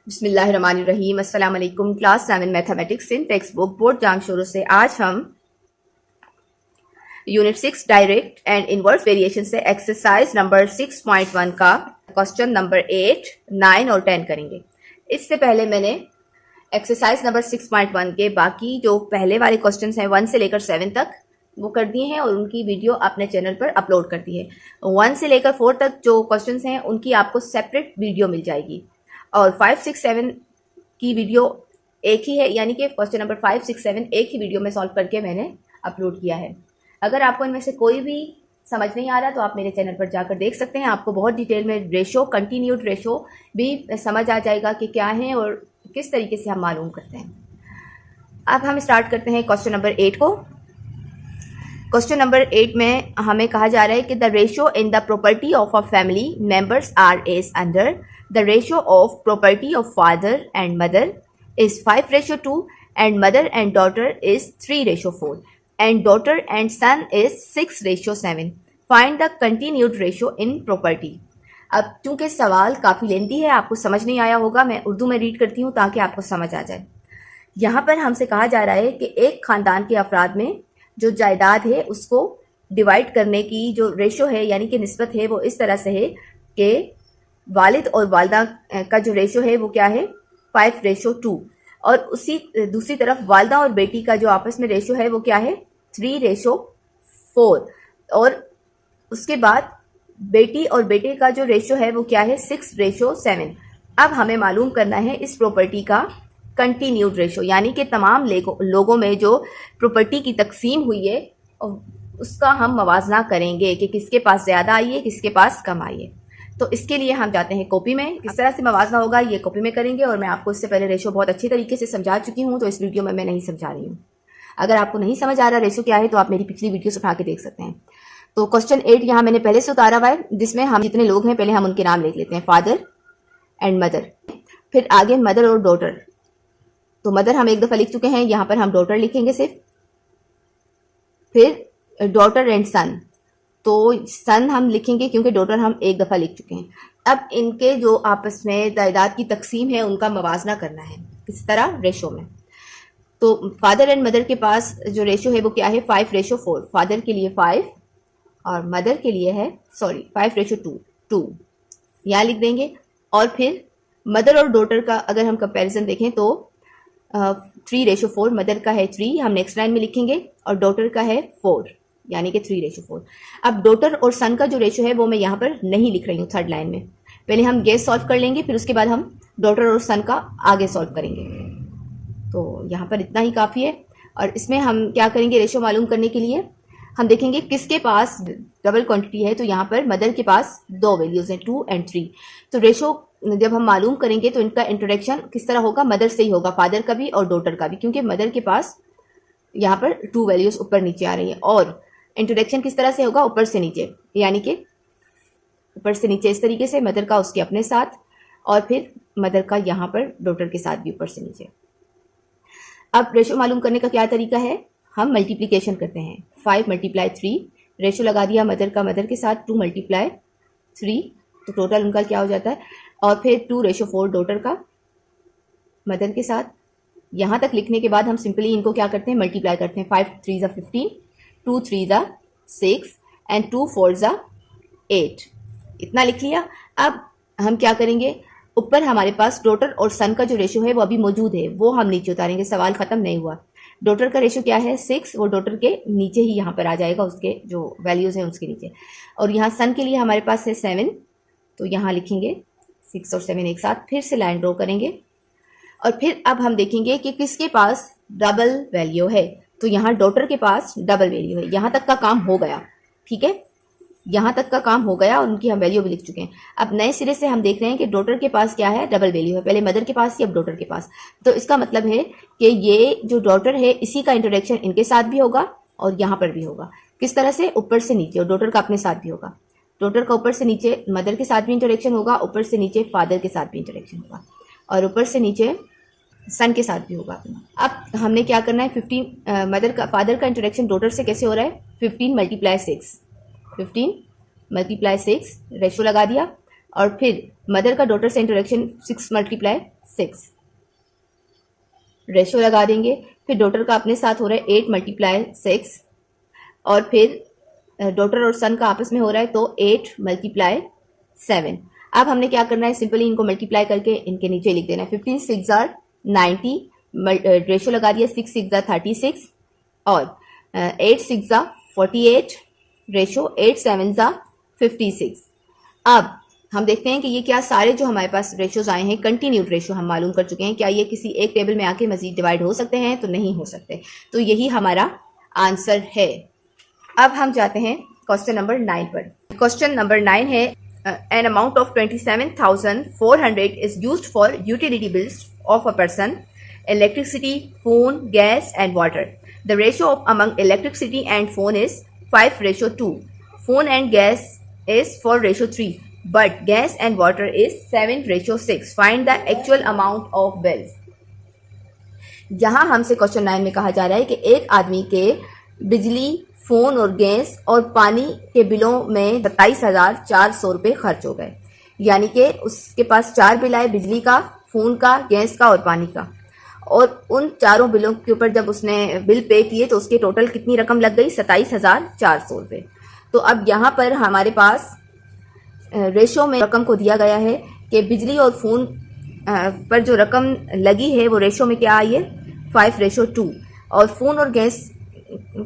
बिस्मिल्लाहिर्रहमानिर्रहीम। अस्सलाम वालेकुम। Class 7 mathematics in text book board जाम शुरू से आज हम unit 6 direct and inverse variation से एक्सरसाइज नंबर 6.1 का क्वेश्चन नंबर 8, 9 और 10 करेंगे। इससे पहले मैंने एक्सरसाइज नंबर 6.1 के बाकी जो पहले वाले क्वेश्चन हैं 1 से लेकर 7 तक वो कर दिए हैं और उनकी वीडियो अपने चैनल पर अपलोड कर दी है। 1 से लेकर 4 तक जो क्वेश्चन हैं उनकी आपको सेपरेट वीडियो मिल जाएगी और 5, 6, 7 की वीडियो एक ही है, यानी कि क्वेश्चन नंबर 5, 6, 7 एक ही वीडियो में सॉल्व करके मैंने अपलोड किया है। अगर आपको इनमें से कोई भी समझ नहीं आ रहा तो आप मेरे चैनल पर जाकर देख सकते हैं। आपको बहुत डिटेल में रेशो, कंटिन्यूड रेशो भी समझ आ जाएगा कि क्या है और किस तरीके से हम मालूम करते हैं। अब हम स्टार्ट करते हैं क्वेश्चन नंबर 8 को। क्वेश्चन नंबर 8 में हमें कहा जा रहा है कि the ratio in the property of a family members are is under the ratio of property of father and mother is 5:2 and mother and daughter is 3:4 and daughter and son is 6:7. Find the continued ratio in property. अब चूंकि सवाल काफ़ी lengthy है, आपको समझ नहीं आया होगा, मैं उर्दू में रीड करती हूँ ताकि आपको समझ आ जाए। यहाँ पर हमसे कहा जा रहा है कि एक ख़ानदान के अफराद में जो जायदाद है उसको डिवाइड करने की जो रेशो है यानी कि निस्बत है वो इस तरह से है कि वालिद और वालदा का जो रेशो है वो क्या है 5:2 और उसी दूसरी तरफ वालदा और बेटी का जो आपस में रेशो है वो क्या है 3:4 और उसके बाद बेटी और बेटे का जो रेशो है वो क्या है 6:7। अब हमें मालूम करना है इस प्रॉपर्टी का कंटिन्यूड रेशो, यानी कि तमाम लोगों में जो प्रॉपर्टी की तकसीम हुई है उसका हम मवाजना करेंगे कि किसके पास ज़्यादा आई है किसके पास कम आई है। तो इसके लिए हम जाते हैं कॉपी में। किस तरह से मवाजना होगा ये कॉपी में करेंगे और मैं आपको इससे पहले रेशो बहुत अच्छी तरीके से समझा चुकी हूँ, तो इस वीडियो में मैं नहीं समझा रही हूँ। अगर आपको नहीं समझ आ रहा रेशो क्या है तो आप मेरी पिछली वीडियोस उठा के देख सकते हैं। तो क्वेश्चन 8 यहाँ मैंने पहले से उतारा हुआ है, जिसमें हम जितने लोग हैं पहले हम उनके नाम लिख लेते हैं, फादर एंड मदर। फिर आगे मदर और डॉटर, तो मदर हम एक दफ़ा लिख चुके हैं, यहाँ पर हम डॉटर लिखेंगे सिर्फ। फिर डॉटर एंड सन, तो सन हम लिखेंगे क्योंकि डॉटर हम एक दफ़ा लिख चुके हैं। अब इनके जो आपस में जायदाद की तकसीम है उनका मवाजना करना है, किस तरह रेशो में। तो फादर एंड मदर के पास जो रेशो है वो क्या है 5:4। फादर के लिए 5 और मदर के लिए है 5:2 यहाँ लिख देंगे। और फिर मदर और डॉटर का अगर हम कंपैरिजन देखें तो 3:4, मदर का है 3 हम नेक्स्ट लाइन में लिखेंगे और डॉटर का है 4 यानी कि 3:4। अब डॉटर और सन का जो रेशो है वो मैं यहाँ पर नहीं लिख रही हूँ थर्ड लाइन में, पहले हम ये सॉल्व कर लेंगे फिर उसके बाद हम डॉटर और सन का आगे सॉल्व करेंगे। तो यहाँ पर इतना ही काफ़ी है। और इसमें हम क्या करेंगे, रेशो मालूम करने के लिए हम देखेंगे किसके पास डबल क्वांटिटी है। तो यहाँ पर मदर के पास 2 वैल्यूज़ हैं 2 और 3। तो रेशो जब हम मालूम करेंगे तो इनका इंट्रोडक्शन किस तरह होगा, मदर से ही होगा, फादर का भी और डॉटर का भी, क्योंकि मदर के पास यहाँ पर 2 वैल्यूज़ ऊपर नीचे आ रही हैं। और इंट्रोडक्शन किस तरह से होगा, ऊपर से नीचे, यानी कि ऊपर से नीचे इस तरीके से, मदर का उसके अपने साथ और फिर मदर का यहाँ पर डॉटर के साथ भी ऊपर से नीचे। अब रेशो मालूम करने का क्या तरीका है, हम मल्टीप्लिकेशन करते हैं। 5 × 3 रेशो लगा दिया मदर का मदर के साथ, 2 × 3 तो टोटल उनका क्या हो जाता है। और फिर 2:4 डॉटर का मदर के साथ। यहाँ तक लिखने के बाद हम सिंपली इनको क्या करते हैं, मल्टीप्लाई करते हैं। 5 × 3 = 15, 2 × 3 = 6 एंड 2 × 4 = 8। इतना लिख लिया। अब हम क्या करेंगे, ऊपर हमारे पास डॉटर और सन का जो रेशो है वो अभी मौजूद है, वो हम नीचे उतारेंगे, सवाल ख़त्म नहीं हुआ। डॉटर का रेशो क्या है 6, वो डॉटर के नीचे ही यहाँ पर आ जाएगा, उसके जो वैल्यूज़ हैं उसके नीचे। और यहाँ सन के लिए हमारे पास है 7, तो यहाँ लिखेंगे 6 और 7 एक साथ। फिर से लाइन ड्रॉ करेंगे और फिर अब हम देखेंगे कि किसके पास डबल वैल्यू है। तो यहाँ डॉटर के पास डबल वैल्यू है। यहाँ तक का काम हो गया, ठीक है, यहाँ तक का काम हो गया और उनकी हम वैल्यू भी लिख चुके हैं। अब नए सिरे से हम देख रहे हैं कि डॉटर के पास क्या है, डबल वैल्यू है, पहले मदर के पास थी अब डॉटर के पास। तो इसका मतलब है कि ये जो डॉटर है इसी का इंट्रोडक्शन इनके साथ भी होगा और यहाँ पर भी होगा। किस तरह से, ऊपर से नीचे, और डॉटर का अपने साथ भी होगा। डॉटर का ऊपर से नीचे मदर के साथ भी इंट्रोडक्शन होगा, ऊपर से नीचे फादर के साथ भी इंट्रोडक्शन होगा और ऊपर से नीचे सन के साथ भी होगा। अब हमने क्या करना है, 15 फादर का इंट्रोडक्शन डॉटर से कैसे हो रहा है, 15 × 6 रेशो लगा दिया। और फिर मदर का डॉटर से इंट्रोडक्शन 6 × 6 रेशो लगा देंगे। फिर डॉटर का अपने साथ हो रहा है 8 मल्टीप्लाई 6 और फिर डॉटर और सन का आपस में हो रहा है तो 8 मल्टीप्लाई 7। अब हमने क्या करना है, सिंपली इनको मल्टीप्लाई करके इनके नीचे लिख देना है। 15 6 आर 90, रेशो लगा दिया 6 6 आर 36 और 8 6 आर 48, रेशो 8 7 आर 56। अब हम देखते हैं कि ये क्या सारे जो हमारे पास रेशोज आए हैं कंटिन्यूड रेशो हम मालूम कर चुके हैं, क्या ये किसी एक टेबल में आके मजीद डिवाइड हो सकते हैं? तो नहीं हो सकते। तो यही हमारा आंसर है। अब हम जाते हैं क्वेश्चन नंबर 9 पर। क्वेश्चन नंबर 9 है an amount of 27,400 is used for utility bills of a person, electricity, phone, gas and water. The ratio of among electricity and phone is 5:2. Phone and gas is 4:3, but gas and water is 7:6. Find the actual amount of bills. यहाँ हमसे question 9 में कहा जा रहा है कि एक आदमी के बिजली, फोन और गैस और पानी के बिलों में 27,400 रुपये खर्च हो गए। यानी कि उसके पास 4 बिल आए, बिजली का, फोन का, गैस का और पानी का। और उन चारों बिलों के ऊपर जब उसने बिल पे किए तो उसके टोटल कितनी रकम लग गई? 27,400 रुपये। तो अब यहाँ पर हमारे पास रेशो में रकम को दिया गया है कि बिजली और फोन पर जो रकम लगी है वो रेशो में क्या आई है? 5:2 और फोन और गैस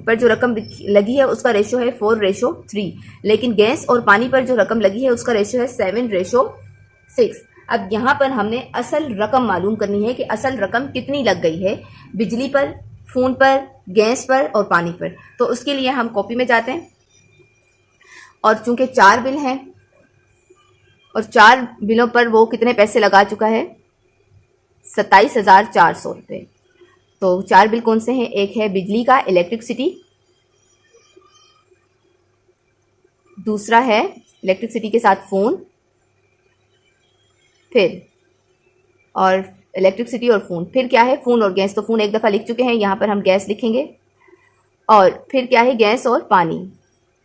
पर जो रकम लगी है उसका रेशो है 4:3, लेकिन गैस और पानी पर जो रकम लगी है उसका रेशो है 7:6। अब यहाँ पर हमने असल रकम मालूम करनी है कि असल रकम कितनी लग गई है बिजली पर, फोन पर, गैस पर और पानी पर। तो उसके लिए हम कॉपी में जाते हैं और चूंकि 4 बिल हैं और 4 बिलों पर वो कितने पैसे लगा चुका है? 27,400 रुपये। तो 4 बिल कौन से हैं? एक है बिजली का, इलेक्ट्रिसिटी, दूसरा है इलेक्ट्रिसिटी के साथ फोन, फिर और इलेक्ट्रिसिटी और फोन, फिर क्या है? फोन और गैस। तो फोन एक दफ़ा लिख चुके हैं, यहाँ पर हम गैस लिखेंगे। और फिर क्या है? गैस और पानी।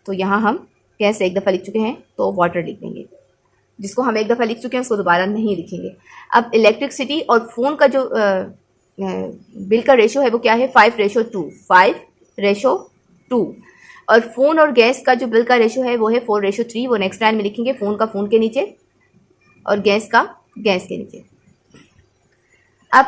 तो यहाँ हम गैस एक दफ़ा लिख चुके हैं तो वाटर लिख देंगे। जिसको हम एक दफ़ा लिख चुके हैं उसको दोबारा नहीं लिखेंगे। अब इलेक्ट्रिसिटी और फोन का जो बिल का रेशो है वो क्या है? 5:2, 5:2। और फोन और गैस का जो बिल का रेशो है वो है 4:3। वो नेक्स्ट लाइन में लिखेंगे, फोन का फोन के नीचे और गैस का गैस के नीचे। अब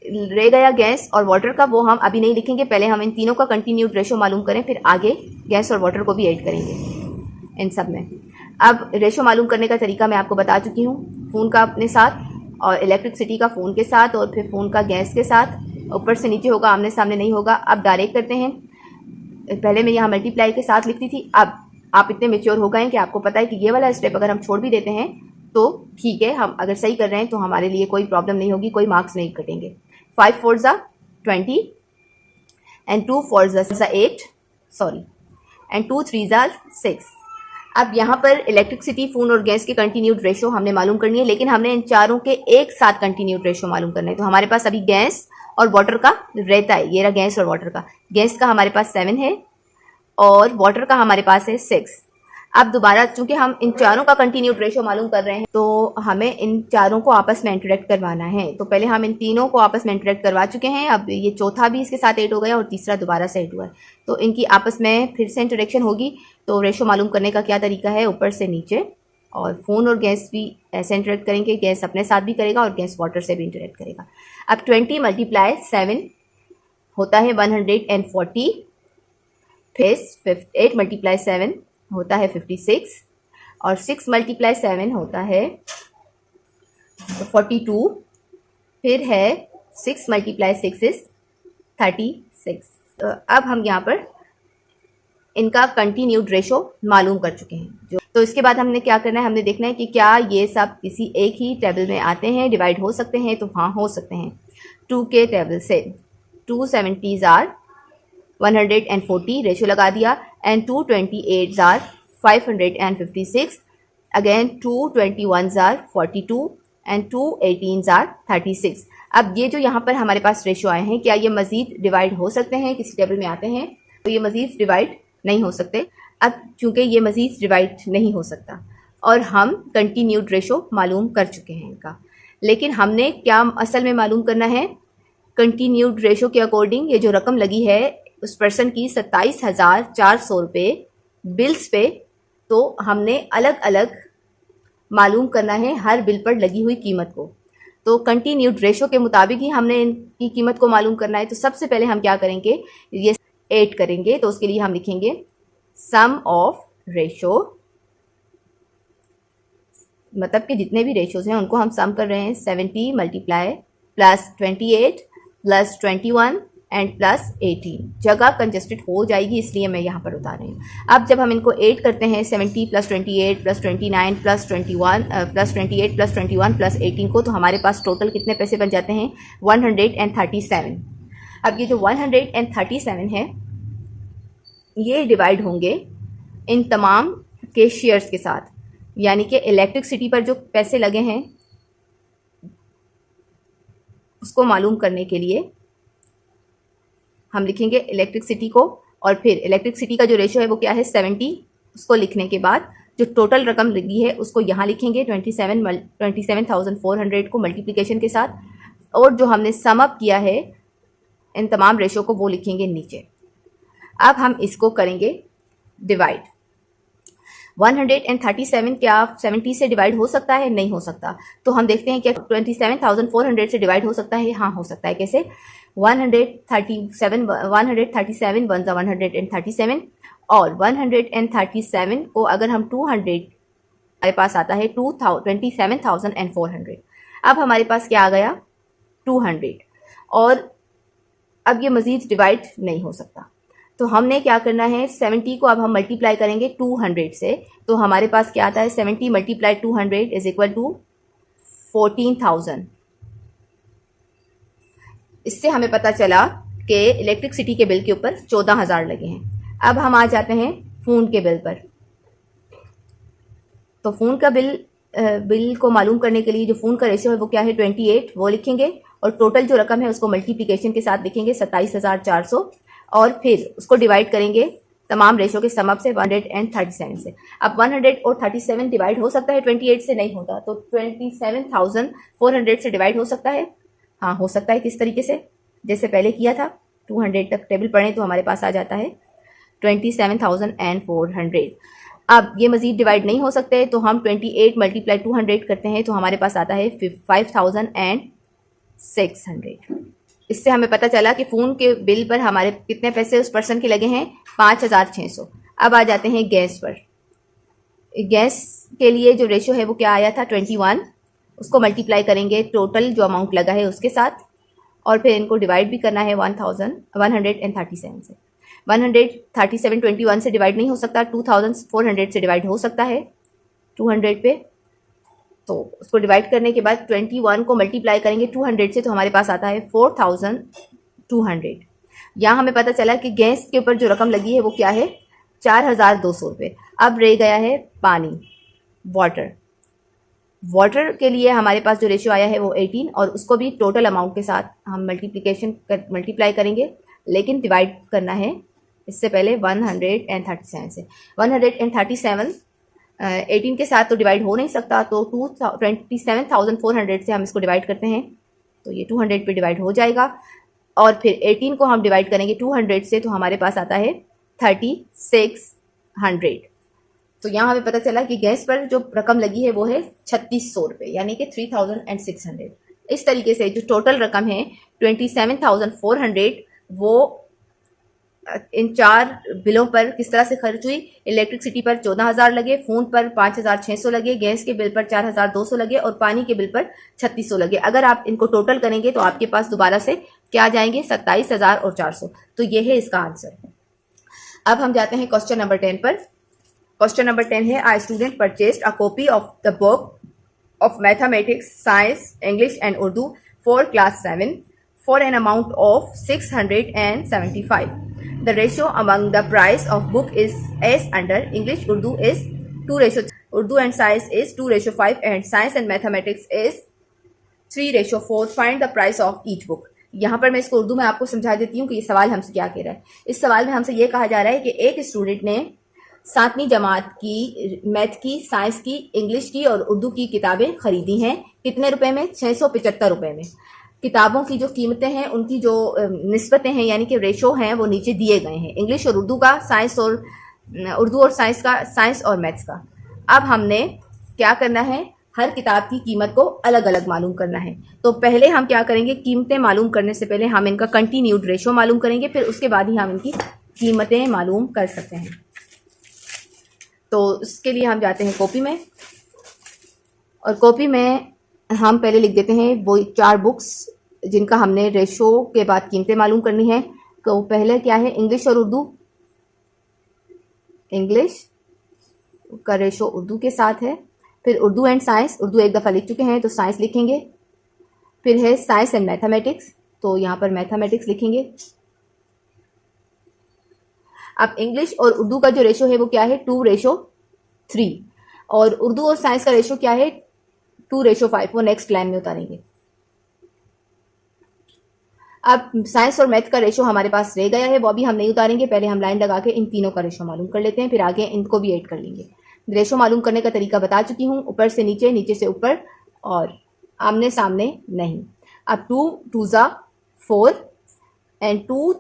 रह गया गैस और वाटर का, वो हम अभी नहीं लिखेंगे, पहले हम इन तीनों का कंटिन्यूड रेशो मालूम करें, फिर आगे गैस और वाटर को भी ऐड करेंगे इन सब में। अब रेशो मालूम करने का तरीका मैं आपको बता चुकी हूँ, फोन का अपने साथ और इलेक्ट्रिसिटी का फ़ोन के साथ और फिर फ़ोन का गैस के साथ, ऊपर से नीचे होगा, आमने सामने नहीं होगा। अब डायरेक्ट करते हैं। पहले मैं यहाँ मल्टीप्लाई के साथ लिखती थी, अब आप इतने मेच्योर हो गए हैं कि आपको पता है कि ये वाला स्टेप अगर हम छोड़ भी देते हैं तो ठीक है, हम अगर सही कर रहे हैं तो हमारे लिए कोई प्रॉब्लम नहीं होगी, कोई मार्क्स नहीं कटेंगे। 5 4 20 एंड 2 4 8 एंड 2 3 6। अब यहाँ पर इलेक्ट्रिसिटी, फोन और गैस के कंटिन्यूड रेशो हमने मालूम करनी है, लेकिन हमने इन चारों के एक साथ कंटिन्यूड रेशो मालूम करना है। तो हमारे पास अभी गैस और वाटर का रहता है, ये रहा गैस और वाटर का। गैस का हमारे पास 7 है और वाटर का हमारे पास है 6। अब दोबारा चूंकि हम इन चारों का कंटिन्यूड रेशो मालूम कर रहे हैं तो हमें इन चारों को आपस में इंटरेक्ट करवाना है। तो पहले हम इन तीनों को आपस में इंटरेक्ट करवा चुके हैं, अब ये चौथा भी इसके साथ ऐड हो गया और तीसरा दोबारा से ऐड हुआ है। तो इनकी आपस में फिर से इंटरेक्शन होगी। तो रेशो मालूम करने का क्या तरीका है? ऊपर से नीचे, और फ़ोन और गैस भी ऐसे इंटरेक्ट करेंगे, गैस अपने साथ भी करेगा और गैस वाटर से भी इंटरेक्ट करेगा। अब 20 × 7 होता है 140, फिर 8 × 7 होता है 56 और 6 × 7 होता है 42, फिर है 6 × 6 इज 36। तो अब हम यहाँ पर इनका कंटिन्यूड रेशो मालूम कर चुके हैं। तो इसके बाद हमने क्या करना है, हमने देखना है कि क्या ये सब किसी एक ही टेबल में आते हैं, डिवाइड हो सकते हैं? तो हाँ, हो सकते हैं। 2 के टेबल से 2 70s आर 140, रेशो लगा दिया, and 2 28s are 556, again 2 21s are 42 and 2 18s are 36। अब ये जो यहाँ पर हमारे पास रेशो आए हैं, क्या ये मज़ीद डिवाइड हो सकते हैं? किसी टेबल में आते हैं तो ये मज़ीद डिवाइड नहीं हो सकते। अब चूंकि ये मज़ीद डिवाइड नहीं हो सकता और हम कंटिन्यूड रेशो मालूम कर चुके हैं इनका, लेकिन हमने क्या असल में मालूम करना है, कंटिन्यूड रेशो के अकॉर्डिंग ये जो रकम लगी है उस पर्सन की 27,400 रुपये बिल्स पे, तो हमने अलग अलग मालूम करना है हर बिल पर लगी हुई कीमत को। तो कंटिन्यूड रेशो के मुताबिक ही हमने इनकी कीमत को मालूम करना है। तो सबसे पहले हम क्या करेंगे, ये ऐड करेंगे। तो उसके लिए हम लिखेंगे सम ऑफ रेशो, मतलब कि जितने भी रेशोज हैं उनको हम सम कर रहे हैं। 70 multiply plus 28 plus 21 and plus 18। जगह कंजेस्टेड हो जाएगी इसलिए मैं यहाँ पर उतार रही हूँ। अब जब हम इनको ऐड करते हैं 70 plus 28 plus 29 plus 21 plus 28 plus 21 plus 18 को, तो हमारे पास टोटल कितने पैसे बन जाते हैं, 137। अब ये जो 137 है ये डिवाइड होंगे इन तमाम के शेयर्स के साथ, यानी कि इलेक्ट्रिसिटी पर जो पैसे लगे हैं उसको मालूम करने के लिए हम लिखेंगे इलेक्ट्रिसिटी को, और फिर इलेक्ट्रिसिटी का जो रेशो है वो क्या है 70। उसको लिखने के बाद जो टोटल रकम लगी है उसको यहाँ लिखेंगे 27,400 को मल्टीप्लिकेशन के साथ, और जो हमने सम अप किया है इन तमाम रेशो को वो लिखेंगे नीचे। अब हम इसको करेंगे डिवाइड। 137 क्या 70 से डिवाइड हो सकता है? नहीं हो सकता। तो हम देखते हैं क्या 27,400 से डिवाइड हो सकता है? हाँ हो सकता है। कैसे? 137 वन 137 और 137 को अगर हम 200 हमारे पास आता है 27,400। अब हमारे पास क्या आ गया 200, और अब ये मज़ीद डिवाइड नहीं हो सकता। तो हमने क्या करना है, 70 को अब हम मल्टीप्लाई करेंगे 200 से, तो हमारे पास क्या आता है 70 मल्टीप्लाई 200 इज इक्वल टू 14,000। इससे हमें पता चला कि इलेक्ट्रिसिटी के बिल के ऊपर 14,000 लगे हैं। अब हम आ जाते हैं फ़ोन के बिल पर। तो फ़ोन का बिल को मालूम करने के लिए जो फ़ोन का रेशियो है वो क्या है 28, वो लिखेंगे, और टोटल जो रकम है उसको मल्टीप्लिकेशन के साथ लिखेंगे 27,400, और फिर उसको डिवाइड करेंगे तमाम रेशो के सम अप से 137 से। अब 137 डिवाइड हो सकता है 28 से? नहीं होता। तो 27,400 से डिवाइड हो सकता है? हाँ हो सकता है। किस तरीके से? जैसे पहले किया था, 200 तक टेबल पढ़ें तो हमारे पास आ जाता है 27,400। अब ये मज़ीद डिवाइड नहीं हो सकते, तो हम 28 मल्टीप्लाई 200 करते हैं तो हमारे पास आता है 5,600। इससे हमें पता चला कि फ़ोन के बिल पर हमारे कितने पैसे उस पर्सन के लगे हैं, 5,600। अब आ जाते हैं गैस पर। गैस के लिए जो रेशो है वो क्या आया था 21, उसको मल्टीप्लाई करेंगे टोटल जो अमाउंट लगा है उसके साथ, और फिर इनको डिवाइड भी करना है 1,137 से। 137 21 से डिवाइड नहीं हो सकता, 2,400 से डिवाइड हो सकता है 200 पे। तो उसको डिवाइड करने के बाद 21 को मल्टीप्लाई करेंगे 200 से, तो हमारे पास आता है 4,200। यहाँ हमें पता चला कि गैस के ऊपर जो रकम लगी है वो क्या है 4,200 रुपये। अब रह गया है पानी, वाटर के लिए हमारे पास जो रेशियो आया है वो 18, और उसको भी टोटल अमाउंट के साथ हम मल्टीप्लाई करेंगे, लेकिन डिवाइड करना है इससे पहले 137 से। 137 18 के साथ तो डिवाइड हो नहीं सकता, तो 27,400 से हम इसको डिवाइड करते हैं तो ये 200 पे डिवाइड हो जाएगा, और फिर 18 को हम डिवाइड करेंगे 200 से, तो हमारे पास आता है 3,600। तो यहाँ हमें पता चला कि गैस पर जो रकम लगी है वो है 3,600 रुपये, यानी कि 3,600। इस तरीके से जो टोटल रकम है 27,400 वो इन 4 बिलों पर किस तरह से खर्च हुई। इलेक्ट्रिसिटी पर 14,000 लगे, फ़ोन पर 5,600 लगे, गैस के बिल पर 4,200 लगे, और पानी के बिल पर 3,600 लगे। अगर आप इनको टोटल करेंगे तो आपके पास दोबारा से क्या आ जाएंगे 27,400। तो ये है इसका आंसर। अब हम जाते हैं क्वेश्चन नंबर 10 पर। क्वेश्चन नंबर 10 है, a student purchased a copy of the book of mathematics, science, English and Urdu for class 7 for an amount of 675. The ratio among the price of book is as under. English Urdu is 2:3. Urdu and science is 2:5, and science and mathematics is 3:4. Find the price of each book. यहाँ पर मैं इसको उर्दू में आपको समझा देती हूँ कि ये सवाल हमसे क्या कह रहा है। इस सवाल में हमसे ये कहा जा रहा है कि एक स्टूडेंट ने 7वीं जमात की मैथ की, साइंस की, इंग्लिश की और उर्दू की किताबें खरीदी हैं। कितने रुपए में? 675 रुपए में। किताबों की जो कीमतें हैं उनकी जो निस्बतें हैं यानी कि रेशो हैं वो नीचे दिए गए हैं, इंग्लिश और उर्दू का, साइंस और उर्दू और साइंस का, साइंस और मैथ्स का। अब हमने क्या करना है, हर किताब की कीमत को अलग अलग मालूम करना है। तो पहले हम क्या करेंगे, कीमतें मालूम करने से पहले हम इनका कंटिन्यूड रेशो मालूम करेंगे, फिर उसके बाद ही हम इनकी कीमतें मालूम कर सकते हैं। तो इसके लिए हम जाते हैं कॉपी में, और कॉपी में हम पहले लिख देते हैं वो 4 बुक्स जिनका हमने रेशो के बाद कीमतें मालूम करनी है। तो पहले क्या है, इंग्लिश और उर्दू। इंग्लिश का रेशो उर्दू के साथ है। फिर उर्दू एंड साइंस, उर्दू एक दफ़ा लिख चुके हैं तो साइंस लिखेंगे। फिर है साइंस एंड मैथमेटिक्स, तो यहाँ पर मैथमेटिक्स लिखेंगे। अब इंग्लिश और उर्दू का जो रेशो है वो क्या है, 2:3, और उर्दू और साइंस का रेशो क्या है, 2:5। वो नेक्स्ट लाइन में उतारेंगे। अब साइंस और मैथ का रेशो हमारे पास रह गया है, वो अभी हम नहीं उतारेंगे, पहले हम लाइन लगा के इन तीनों का रेशो मालूम कर लेते हैं, फिर आगे इनको भी ऐड कर लेंगे। रेशो मालूम करने का तरीका बता चुकी हूँ, ऊपर से नीचे, नीचे से ऊपर, और आमने सामने नहीं। अब 2 2 4 एंड 2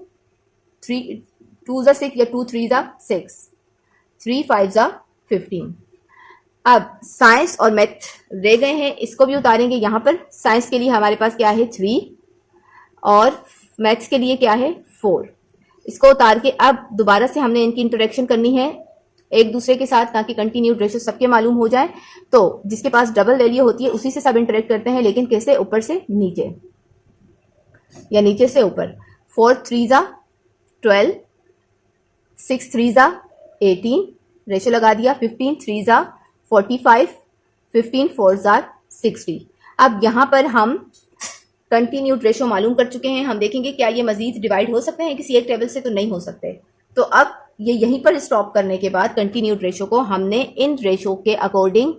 6 या 2 3 6, 3 5 15। अब साइंस और मैथ रह गए हैं, इसको भी उतारेंगे। यहाँ पर साइंस के लिए हमारे पास क्या है, 3, और मैथ्स के लिए क्या है, 4। इसको उतार के अब दोबारा से हमने इनकी इंटरेक्शन करनी है एक दूसरे के साथ, ताकि कंटिन्यूड रेशो सबके मालूम हो जाए। तो जिसके पास डबल वैल्यू होती है उसी से सब इंटरेक्ट करते हैं, लेकिन कैसे, ऊपर से नीचे या नीचे से ऊपर। 4 3 12, 6 3 18, रेशो लगा दिया। 15 3 45, 15 4 60। अब यहाँ पर हम कंटिन्यूड रेशो मालूम कर चुके हैं। हम देखेंगे क्या ये मजीद डिवाइड हो सकते हैं किसी एक टेबल से, तो नहीं हो सकते। तो अब ये यहीं पर स्टॉप करने के बाद कंटिन्यूड रेशो को हमने इन रेशो के अकॉर्डिंग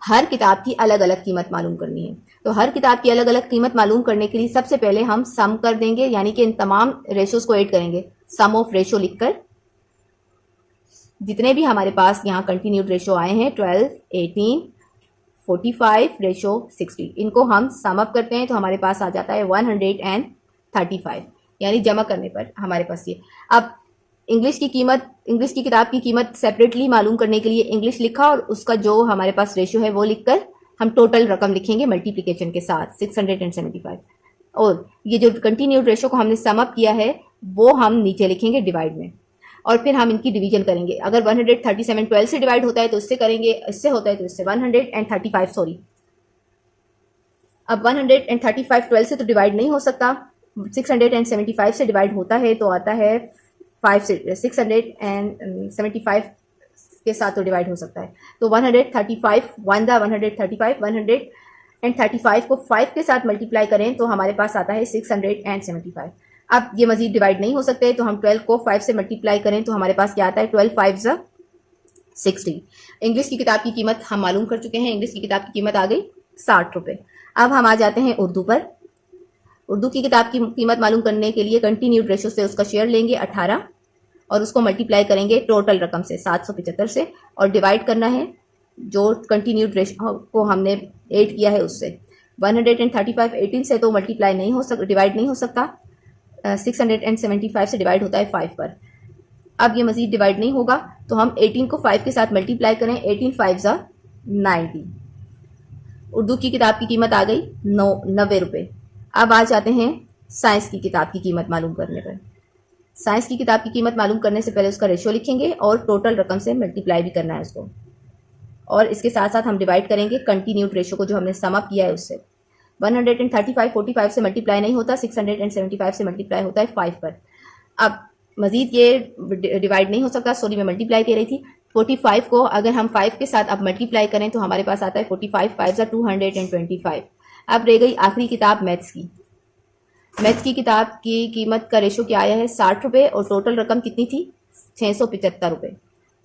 हर किताब की अलग अलग कीमत मालूम करनी है। तो हर किताब की अलग अलग कीमत मालूम करने के लिए सबसे पहले हम सम कर देंगे, यानी कि इन तमाम रेशोज को ऐड करेंगे। सम ऑफ रेशो लिखकर जितने भी हमारे पास यहाँ कंटिन्यूड रेशो आए हैं, 12 18 45 रेशो 60, इनको हम सम अप करते हैं तो हमारे पास आ जाता है 135, यानी जमा करने पर हमारे पास ये। अब इंग्लिश की किताब की कीमत सेपरेटली मालूम करने के लिए इंग्लिश लिखा, और उसका जो हमारे पास रेशो है वो लिखकर हम टोटल रकम लिखेंगे मल्टीप्लिकेशन के साथ, 675। और ये जो कंटिन्यूड रेशो को हमने सम अप किया है वो हम नीचे लिखेंगे डिवाइड में, और फिर हम इनकी डिवीजन करेंगे। अगर 137 12 से डिवाइड होता है तो इससे करेंगे, इससे होता है तो इससे। 135 सॉरी, अब 135 12 से तो डिवाइड नहीं हो सकता, 675 से डिवाइड होता है तो आता है 5 से, 675 के साथ तो डिवाइड हो सकता है। तो 135 1 135, 135 को 5 के साथ मल्टीप्लाई करें तो हमारे पास आता है 675। अब ये मजीद डिवाइड नहीं हो सकते, तो हम 12 को 5 से मल्टीप्लाई करें तो हमारे पास क्या आता है, 12 5 60। इंग्लिश की किताब की कीमत हम मालूम कर चुके हैं, इंग्लिश की किताब की कीमत आ गई 60 रुपये। अब हम आ जाते हैं उर्दू पर। उर्दू की किताब की कीमत मालूम करने के लिए कंटिन्यूड रेशो से उसका शेयर लेंगे 18, और उसको मल्टीप्लाई करेंगे टोटल रकम से 775 से, और डिवाइड करना है जो कंटिन्यूड रेशो को हमने ऐड किया है उससे। 135 18 से तो मल्टीप्लाई नहीं हो सकता, डिवाइड नहीं हो सकता, 675 से डिवाइड होता है 5 पर। अब ये मजीद डिवाइड नहीं होगा तो हम 18 को 5 के साथ मल्टीप्लाई करें, 18 5 90। उर्दू की किताब की कीमत आ गई 90 रुपये। अब आ जाते हैं साइंस की किताब की कीमत मालूम करने पर। साइंस की किताब की कीमत मालूम करने से पहले उसका रेशो लिखेंगे और टोटल रकम से मल्टीप्लाई भी करना है उसको, और इसके साथ साथ हम डिवाइड करेंगे कंटिन्यूड रेशो को जो हमने सम अप किया है उससे। 135 45 से मल्टीप्लाई नहीं होता, 675 से मल्टीप्लाई होता है 5 पर। अब मजीद ये डिवाइड नहीं हो सकता, सॉरी मैं मल्टीप्लाई कह रही थी। 45 को अगर हम 5 के साथ अब मल्टीप्लाई करें तो हमारे पास आता है 45 5 225। अब रह गई आखिरी किताब मैथ्स की। मैथ्स की किताब की कीमत का रेशो क्या आया है, 60 रुपये, और टोटल रकम कितनी थी, 675 रुपये।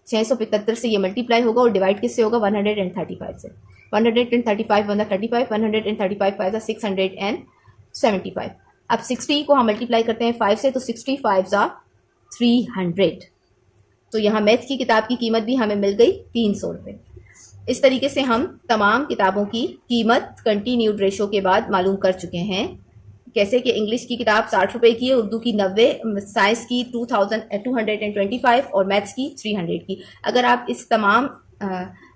675 से ये मल्टीप्लाई होगा और डिवाइड किससे होगा, 135 से। 135 1 35, 135 5 675। अब 60 को हम मल्टीप्लाई करते हैं 5 से, तो 65 300। तो यहाँ मैथ्स की किताब की कीमत भी हमें मिल गई 300 रुपये। इस तरीके से हम तमाम किताबों की कीमत कंटिन्यूड रेशो के बाद मालूम कर चुके हैं। कैसे कि इंग्लिश की किताब 60 रुपए की है, उर्दू की 90, साइंस की 2225 और मैथ्स की 300 की। अगर आप इस तमाम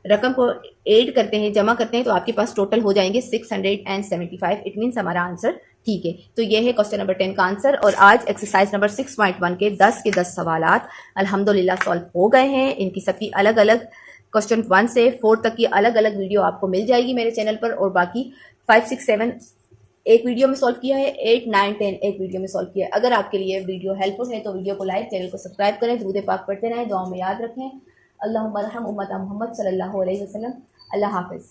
रकम को ऐड करते हैं, जमा करते हैं, तो आपके पास टोटल हो जाएंगे 675। इट मीन्स हमारा आंसर ठीक है। तो ये है क्वेश्चन नंबर 10 का आंसर। और आज एक्सरसाइज नंबर 6.1 के 10 के 10 सवालात अल्हम्दुलिल्लाह सॉल्व हो गए हैं। इनकी सबकी अलग अलग क्वेश्चन 1 से 4 तक की अलग अलग वीडियो आपको मिल जाएगी मेरे चैनल पर, और बाकी 5, 6, 7 एक वीडियो में सॉल्व किया है, 8, 9, 10 एक वीडियो में सॉल्व किया है। अगर आपके लिए वीडियो हेल्पफुल है तो वीडियो को लाइक, चैनल को सब्सक्राइब करें, दुरूद पाक पढ़ते रहें, दुआ में याद रखें। अल्लाहुम्मा रहम उम्मत मोहम्मद सल्लल्लाहु अलैहि वसल्लम। अल्लाह हाफिज़।